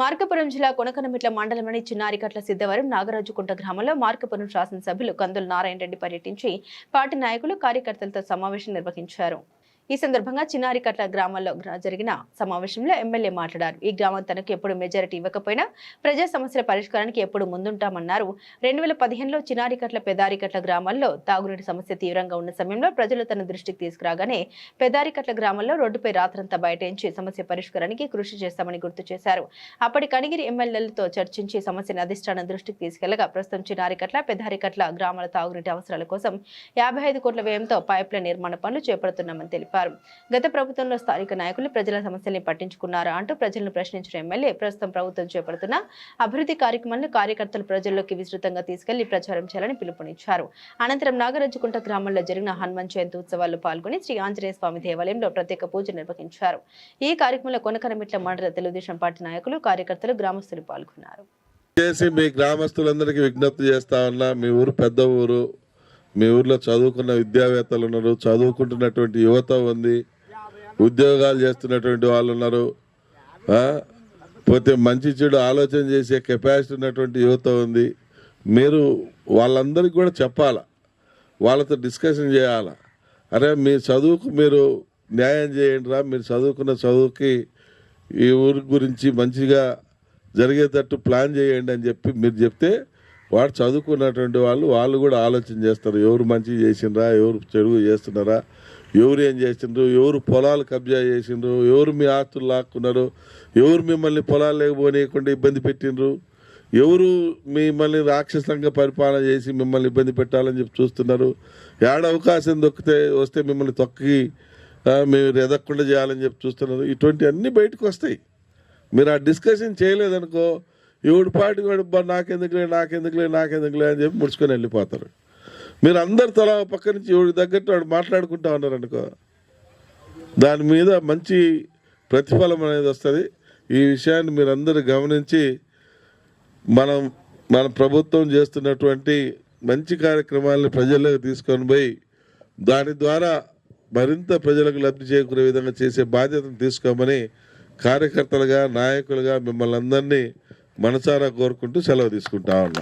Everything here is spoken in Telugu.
మార్కాపురం జిల్లా కొనకనమిట్ల మండలంలోని చిన్నారికట్ల సిద్ధవరం నాగరాజుకుంట గ్రామంలో మార్కాపురం శాసనసభ్యులు కందుల నారాయణ రెడ్డి పర్యటించి పార్టీ నాయకులు కార్యకర్తలతో సమావేశం నిర్వహించారు. ఈ సందర్భంగా చిన్నారికట్ల గ్రామంలో జరిగిన సమావేశంలో ఎమ్మెల్యే మాట్లాడారు. ఈ గ్రామం తనకు ఎప్పుడు మెజారిటీ ఇవ్వకపోయినా ప్రజా సమస్యల పరిష్కారానికి ఎప్పుడు ముందుంటామన్నారు. 2015లో చిన్నారికట్ల పెదారికట్ల గ్రామాల్లో తాగునీటి సమస్య తీవ్రంగా ఉన్న సమయంలో ప్రజలు తన దృష్టికి తీసుకురాగానే పెదారికట్ల గ్రామంలో రోడ్డుపై రాత్రంతా బయటించి సమస్య పరిష్కారానికి కృషి చేస్తామని గుర్తు చేశారు. అప్పటి కనిగిరి ఎమ్మెల్యేలతో చర్చించి సమస్యను అధిష్టానం దృష్టికి తీసుకెళ్లగా ప్రస్తుతం చిన్నారికట్ల పెదారికట్ల గ్రామాల తాగునీటి అవసరాల కోసం 55 కోట్ల వ్యయంతో పైప్లైన్ నిర్మాణ పనులు చేపడుతున్నామని తెలిపారు. గత ప్రభుత్వంలో స్థానిక నాయకులు ప్రజల సమస్యల్ని పట్టించుకున్నారా అంటూ ప్రజలను ప్రశ్నించిన ఎమ్మెల్యే ప్రస్తుతం ప్రభుత్వం చేపడుతున్న అభివృద్ధి కార్యక్రమాలను కార్యకర్తలు ప్రజల్లోకి విస్తృతంగా తీసుకెళ్లి ప్రచారం చేయాలని పిలుపునిచ్చారు. అనంతరం నాగరాజుకుంట గ్రామంలో జరిగిన హనుమాన్ జయంతి ఉత్సవాల్లో పాల్గొని శ్రీ ఆంజనేయ స్వామి దేవాలయంలో ప్రత్యేక పూజ నిర్వహించారు. ఈ కార్యక్రమంలో కొనకనమిట్ల మండల తెలుగుదేశం పార్టీ నాయకులు కార్యకర్తలు గ్రామస్తులు పాల్గొన్నారు. మీ గ్రామస్తులందరికీ విజ్ఞప్తి చేస్తా ఉన్నా, మీ ఊరు పెద్ద ఊరు, మీ ఊర్లో చదువుకున్న విద్యావేత్తలు ఉన్నారు, చదువుకుంటున్నటువంటి యువత ఉంది, ఉద్యోగాలు చేస్తున్నటువంటి వాళ్ళు ఉన్నారు, పోతే మంచి చెడు ఆలోచన చేసే కెపాసిటీ ఉన్నటువంటి యువత ఉంది. మీరు వాళ్ళందరికీ కూడా చెప్పాలా, వాళ్ళతో డిస్కషన్ చేయాలా. అరే మీ చదువుకు మీరు న్యాయం చేయండి రా, మీరు చదువుకున్న చదువుకి ఈ ఊరి గురించి మంచిగా జరిగేటట్టు ప్లాన్ చేయండి అని చెప్పి మీరు చెప్తే వాడు చదువుకున్నటువంటి వాళ్ళు కూడా ఆలోచన చేస్తారు. ఎవరు మంచి చేసిండ్రా, ఎవరు చెడు చేస్తున్నారా, ఎవరు ఏం చేసిండ్రు, ఎవరు పొలాలు కబ్జా చేసిండ్రు, ఎవరు మీ ఆస్తులు లాక్కున్నారు, ఎవరు మిమ్మల్ని పొలాలు లేకపోనీయకుండా ఇబ్బంది పెట్టిండ్రు, ఎవరు మిమ్మల్ని రాక్షసంగా పరిపాలన చేసి మిమ్మల్ని ఇబ్బంది పెట్టాలని చెప్పి చూస్తున్నారు, ఏడ అవకాశం వస్తే మిమ్మల్ని తొక్కి మీరు ఎదగకుండా చేయాలని చెప్పి చూస్తున్నారు. ఇటువంటి అన్నీ బయటకు వస్తాయి. మీరు ఆ డిస్కషన్ చేయలేదనుకో, ఎవడి పాటి వాడు నాకెందుకులే అని చెప్పి ముడుచుకొని వెళ్ళిపోతారు. మీరు అందరు తలా పక్క నుంచి ఎవడి తగ్గట్టు వాడు మాట్లాడుకుంటా ఉన్నారనుకో, దాని మీద మంచి ప్రతిఫలం అనేది వస్తుంది. ఈ విషయాన్ని మీరు అందరూ గమనించి మన ప్రభుత్వం చేస్తున్నటువంటి మంచి కార్యక్రమాలను ప్రజల్లోకి తీసుకొని పోయి దాని ద్వారా మరింత ప్రజలకు లబ్ధి చేకూరే విధంగా చేసే బాధ్యతను తీసుకోమని కార్యకర్తలుగా నాయకులుగా మిమ్మల్ని అందరినీ మనసారా కోరుకుంటూ సెలవు తీసుకుంటా ఉన్నా.